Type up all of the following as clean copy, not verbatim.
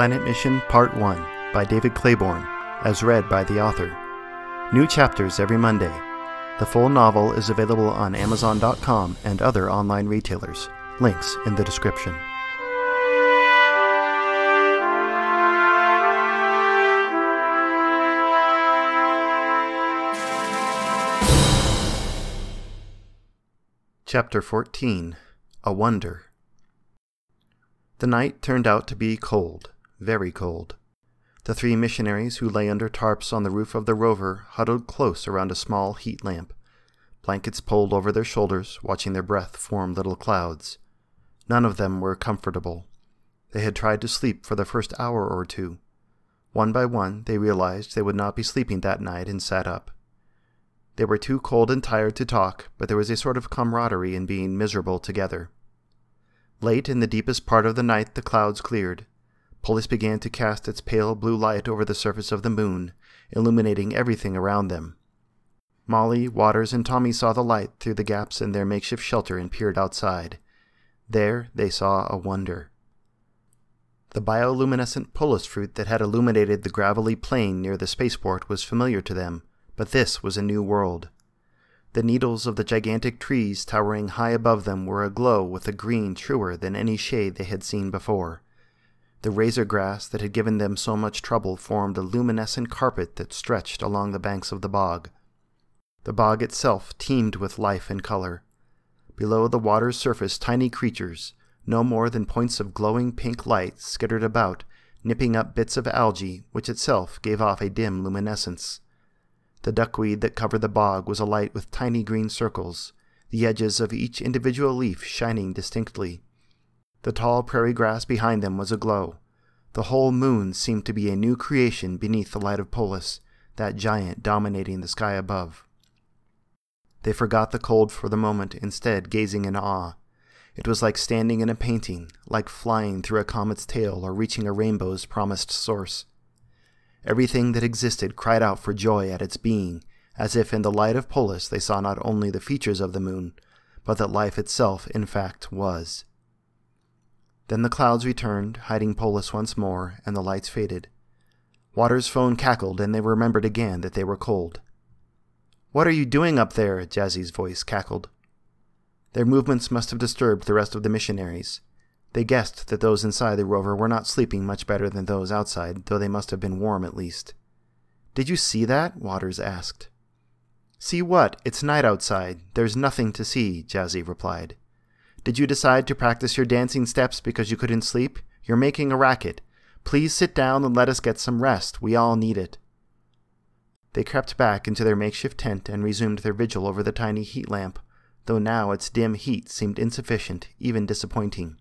Planet Mission Part 1 by David Claiborne, as read by the author. New chapters every Monday. The full novel is available on Amazon.com and other online retailers. Links in the description. Chapter 14. A Wonder. The night turned out to be cold, very cold. The three missionaries who lay under tarps on the roof of the rover huddled close around a small heat lamp, blankets pulled over their shoulders, watching their breath form little clouds. None of them were comfortable. They had tried to sleep for the first hour or two. One by one, they realized they would not be sleeping that night and sat up. They were too cold and tired to talk, but there was a sort of camaraderie in being miserable together. Late in the deepest part of the night the clouds cleared. Polus began to cast its pale blue light over the surface of the moon, illuminating everything around them. Molly, Waters, and Tommy saw the light through the gaps in their makeshift shelter and peered outside. There they saw a wonder. The bioluminescent Polus fruit that had illuminated the gravelly plain near the spaceport was familiar to them, but this was a new world. The needles of the gigantic trees towering high above them were aglow with a green truer than any shade they had seen before. The razor grass that had given them so much trouble formed a luminescent carpet that stretched along the banks of the bog. The bog itself teemed with life and color. Below the water's surface tiny creatures, no more than points of glowing pink light, skittered about, nipping up bits of algae, which itself gave off a dim luminescence. The duckweed that covered the bog was alight with tiny green circles, the edges of each individual leaf shining distinctly. The tall prairie grass behind them was aglow. The whole moon seemed to be a new creation beneath the light of Polus, that giant dominating the sky above. They forgot the cold for the moment, instead gazing in awe. It was like standing in a painting, like flying through a comet's tail or reaching a rainbow's promised source. Everything that existed cried out for joy at its being, as if in the light of Polus they saw not only the features of the moon, but that life itself in fact was. Then the clouds returned, hiding Polus once more, and the lights faded. Waters' phone cackled, and they remembered again that they were cold. "What are you doing up there?" Jazzy's voice cackled. Their movements must have disturbed the rest of the missionaries. They guessed that those inside the rover were not sleeping much better than those outside, though they must have been warm at least. "Did you see that?" Waters asked. "See what? It's night outside. There's nothing to see," Jazzy replied. "Did you decide to practice your dancing steps because you couldn't sleep? You're making a racket. Please sit down and let us get some rest. We all need it." They crept back into their makeshift tent and resumed their vigil over the tiny heat lamp, though now its dim heat seemed insufficient, even disappointing.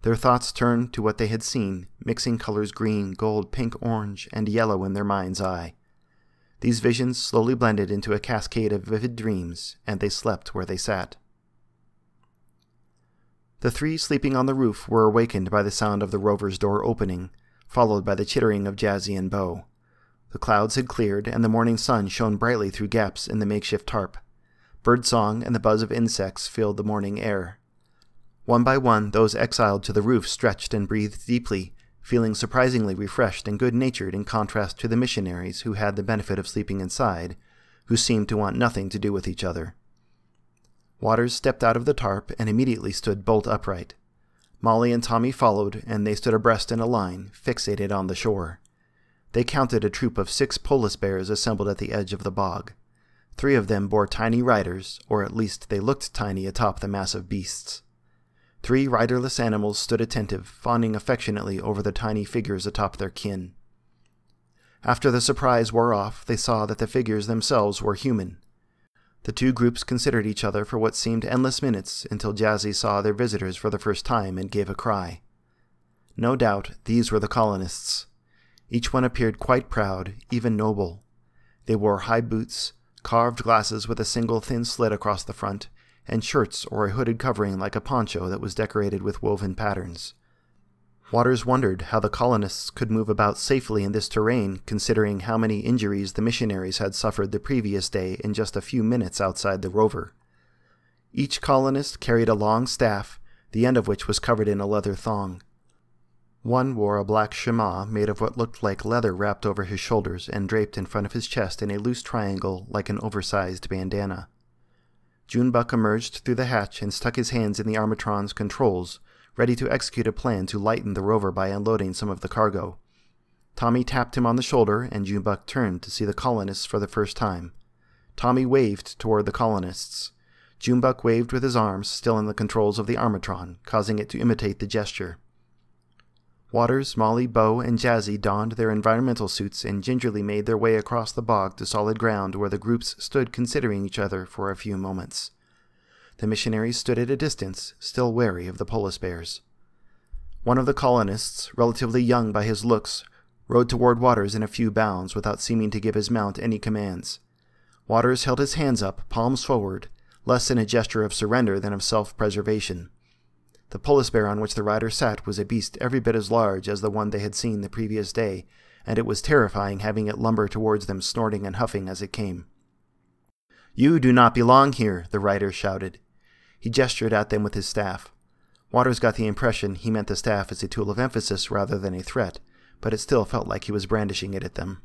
Their thoughts turned to what they had seen, mixing colors green, gold, pink, orange, and yellow in their mind's eye. These visions slowly blended into a cascade of vivid dreams, and they slept where they sat. The three sleeping on the roof were awakened by the sound of the rover's door opening, followed by the chittering of Jazzy and Bo. The clouds had cleared, and the morning sun shone brightly through gaps in the makeshift tarp. Birdsong and the buzz of insects filled the morning air. One by one, those exiled to the roof stretched and breathed deeply, feeling surprisingly refreshed and good-natured in contrast to the missionaries who had the benefit of sleeping inside, who seemed to want nothing to do with each other. Waters stepped out of the tarp and immediately stood bolt upright. Molly and Tommy followed, and they stood abreast in a line, fixated on the shore. They counted a troop of 6 Polus bears assembled at the edge of the bog. 3 of them bore tiny riders, or at least they looked tiny atop the massive beasts. 3 riderless animals stood attentive, fawning affectionately over the tiny figures atop their kin. After the surprise wore off, they saw that the figures themselves were human. The two groups considered each other for what seemed endless minutes until Jazzy saw their visitors for the first time and gave a cry. No doubt these were the colonists. Each one appeared quite proud, even noble. They wore high boots, carved glasses with a single thin slit across the front, and shirts or a hooded covering like a poncho that was decorated with woven patterns. Waters wondered how the colonists could move about safely in this terrain, considering how many injuries the missionaries had suffered the previous day in just a few minutes outside the rover. Each colonist carried a long staff, the end of which was covered in a leather thong. One wore a black shema made of what looked like leather wrapped over his shoulders and draped in front of his chest in a loose triangle like an oversized bandana. Junebug emerged through the hatch and stuck his hands in the Armatron's controls, ready to execute a plan to lighten the rover by unloading some of the cargo. Tommy tapped him on the shoulder, and Junebug turned to see the colonists for the first time. Tommy waved toward the colonists. Junebug waved with his arms still in the controls of the Armatron, causing it to imitate the gesture. Waters, Molly, Bo, and Jazzy donned their environmental suits and gingerly made their way across the bog to solid ground where the groups stood considering each other for a few moments. The missionaries stood at a distance, still wary of the Polus bears. One of the colonists, relatively young by his looks, rode toward Waters in a few bounds without seeming to give his mount any commands. Waters held his hands up, palms forward, less in a gesture of surrender than of self-preservation. The Polus bear on which the rider sat was a beast every bit as large as the one they had seen the previous day, and it was terrifying having it lumber towards them snorting and huffing as it came. "You do not belong here," the rider shouted. He gestured at them with his staff. Waters got the impression he meant the staff as a tool of emphasis rather than a threat, but it still felt like he was brandishing it at them.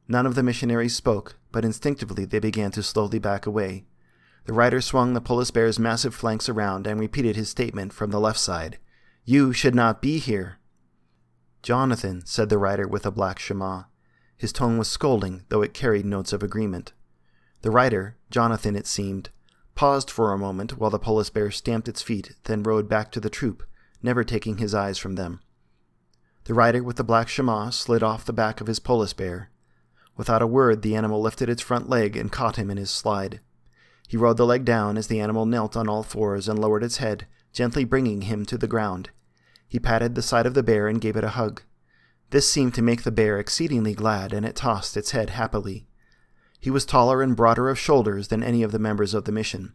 None of the missionaries spoke, but instinctively they began to slowly back away. The rider swung the Polus bear's massive flanks around and repeated his statement from the left side. "You should not be here." "Jonathan," said the rider with a black shema. His tone was scolding, though it carried notes of agreement. The rider, Jonathan it seemed, paused for a moment while the Polus bear stamped its feet, then rode back to the troop, never taking his eyes from them. The rider with the black shema slid off the back of his Polus bear. Without a word, the animal lifted its front leg and caught him in his slide. He rode the leg down as the animal knelt on all fours and lowered its head, gently bringing him to the ground. He patted the side of the bear and gave it a hug. This seemed to make the bear exceedingly glad, and it tossed its head happily. He was taller and broader of shoulders than any of the members of the mission.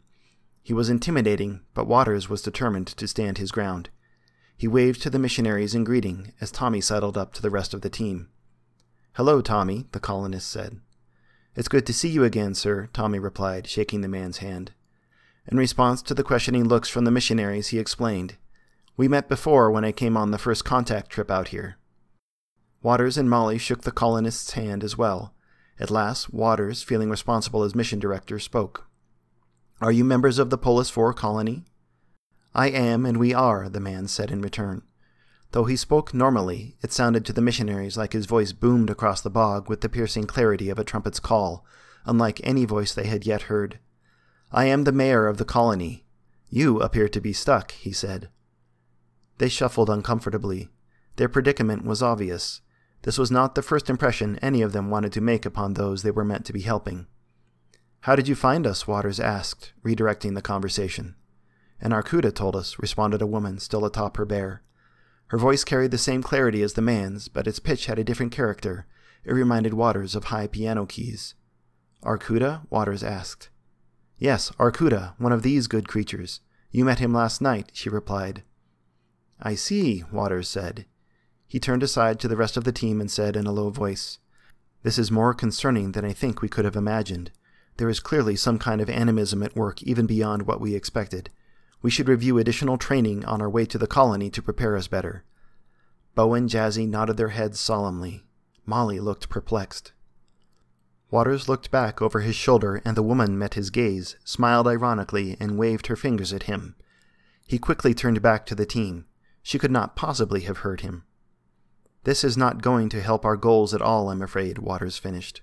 He was intimidating, but Waters was determined to stand his ground. He waved to the missionaries in greeting as Tommy sidled up to the rest of the team. "Hello, Tommy," the colonist said. "It's good to see you again, sir," Tommy replied, shaking the man's hand. In response to the questioning looks from the missionaries, he explained, "We met before when I came on the first contact trip out here." Waters and Molly shook the colonist's hand as well. At last, Waters, feeling responsible as mission director, spoke. "Are you members of the Polus IV colony?" "I am, and we are," the man said in return. Though he spoke normally, it sounded to the missionaries like his voice boomed across the bog with the piercing clarity of a trumpet's call, unlike any voice they had yet heard. "I am the mayor of the colony. You appear to be stuck," he said. They shuffled uncomfortably. Their predicament was obvious. This was not the first impression any of them wanted to make upon those they were meant to be helping. "How did you find us?" Waters asked, redirecting the conversation. "An Arcuda told us," responded a woman still atop her bear. Her voice carried the same clarity as the man's, but its pitch had a different character. It reminded Waters of high piano keys. "Arcuda?" Waters asked. "Yes, Arcuda, one of these good creatures. You met him last night," she replied. "I see," Waters said. He turned aside to the rest of the team and said in a low voice, "This is more concerning than I think we could have imagined. There is clearly some kind of animism at work even beyond what we expected. We should review additional training on our way to the colony to prepare us better." Bo and Jazzy nodded their heads solemnly. Molly looked perplexed. Waters looked back over his shoulder, and the woman met his gaze, smiled ironically, and waved her fingers at him. He quickly turned back to the team. She could not possibly have heard him. "This is not going to help our goals at all, I'm afraid," Waters finished.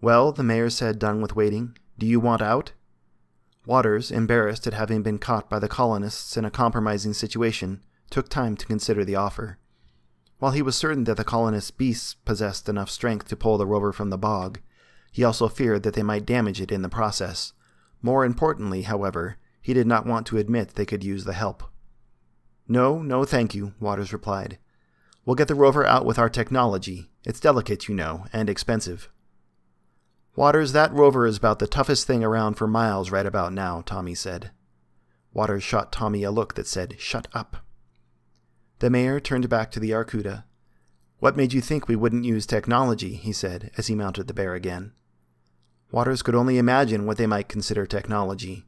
"Well," the mayor said, done with waiting, "do you want out?" Waters, embarrassed at having been caught by the colonists in a compromising situation, took time to consider the offer. While he was certain that the colonists' beasts possessed enough strength to pull the rover from the bog, he also feared that they might damage it in the process. More importantly, however, he did not want to admit they could use the help. No, thank you," Waters replied. "We'll get the rover out with our technology. It's delicate, you know, and expensive." "Waters, that rover is about the toughest thing around for miles right about now," Tommy said. Waters shot Tommy a look that said, "Shut up." The mayor turned back to the Arcuda. "What made you think we wouldn't use technology?" he said, as he mounted the bear again. Waters could only imagine what they might consider technology.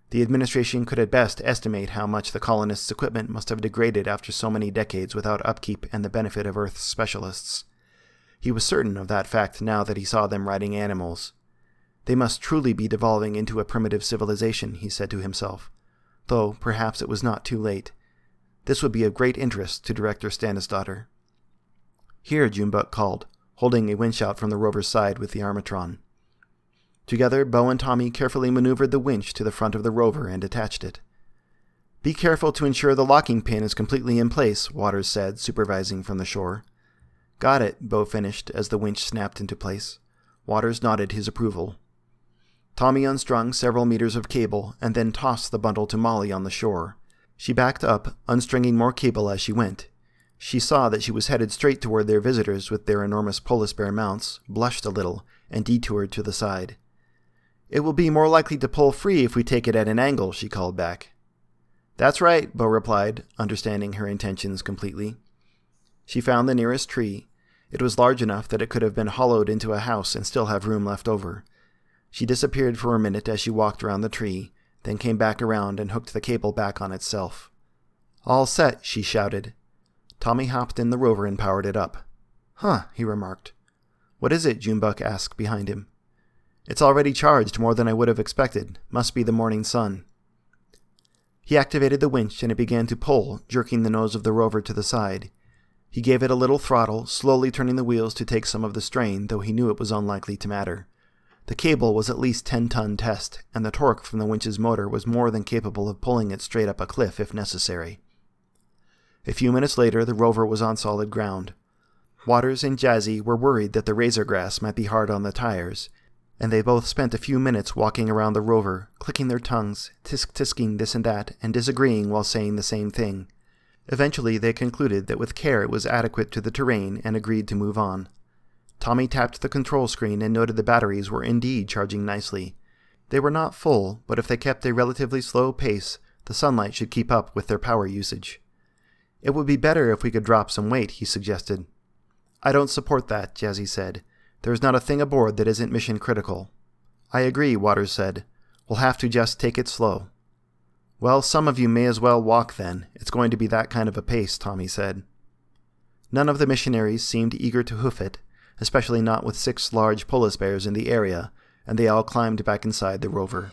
The administration could at best estimate how much the colonists' equipment must have degraded after so many decades without upkeep and the benefit of Earth's specialists. He was certain of that fact now that he saw them riding animals. They must truly be devolving into a primitive civilization, he said to himself, though perhaps it was not too late. This would be of great interest to Director Stannisdottir. Here, Junebug called, holding a winch out from the rover's side with the armatron. Together, Bo and Tommy carefully maneuvered the winch to the front of the rover and attached it. "Be careful to ensure the locking pin is completely in place," Waters said, supervising from the shore. "Got it," Bo finished as the winch snapped into place. Waters nodded his approval. Tommy unstrung several meters of cable and then tossed the bundle to Molly on the shore. She backed up, unstringing more cable as she went. She saw that she was headed straight toward their visitors with their enormous polar bear mounts, blushed a little, and detoured to the side. "It will be more likely to pull free if we take it at an angle," she called back. "That's right," Bo replied, understanding her intentions completely. She found the nearest tree. It was large enough that it could have been hollowed into a house and still have room left over. She disappeared for a minute as she walked around the tree, then came back around and hooked the cable back on itself. "All set," she shouted. Tommy hopped in the rover and powered it up. "Huh," he remarked. "What is it?" Junebug asked behind him. "It's already charged more than I would have expected. Must be the morning sun." He activated the winch and it began to pull, jerking the nose of the rover to the side. He gave it a little throttle, slowly turning the wheels to take some of the strain, though he knew it was unlikely to matter. The cable was at least 10-ton test, and the torque from the winch's motor was more than capable of pulling it straight up a cliff if necessary. A few minutes later, the rover was on solid ground. Waters and Jazzy were worried that the razor grass might be hard on the tires, and they both spent a few minutes walking around the rover, clicking their tongues, tisk-tisking this and that, and disagreeing while saying the same thing. Eventually, they concluded that with care it was adequate to the terrain and agreed to move on. Tommy tapped the control screen and noted the batteries were indeed charging nicely. They were not full, but if they kept a relatively slow pace, the sunlight should keep up with their power usage. "It would be better if we could drop some weight," he suggested. "I don't support that," Jazzy said. "There's not a thing aboard that isn't mission critical." "I agree," Waters said. "We'll have to just take it slow." "Well, some of you may as well walk then. It's going to be that kind of a pace," Tommy said. None of the missionaries seemed eager to hoof it, especially not with 6 large Polus bears in the area, and they all climbed back inside the rover.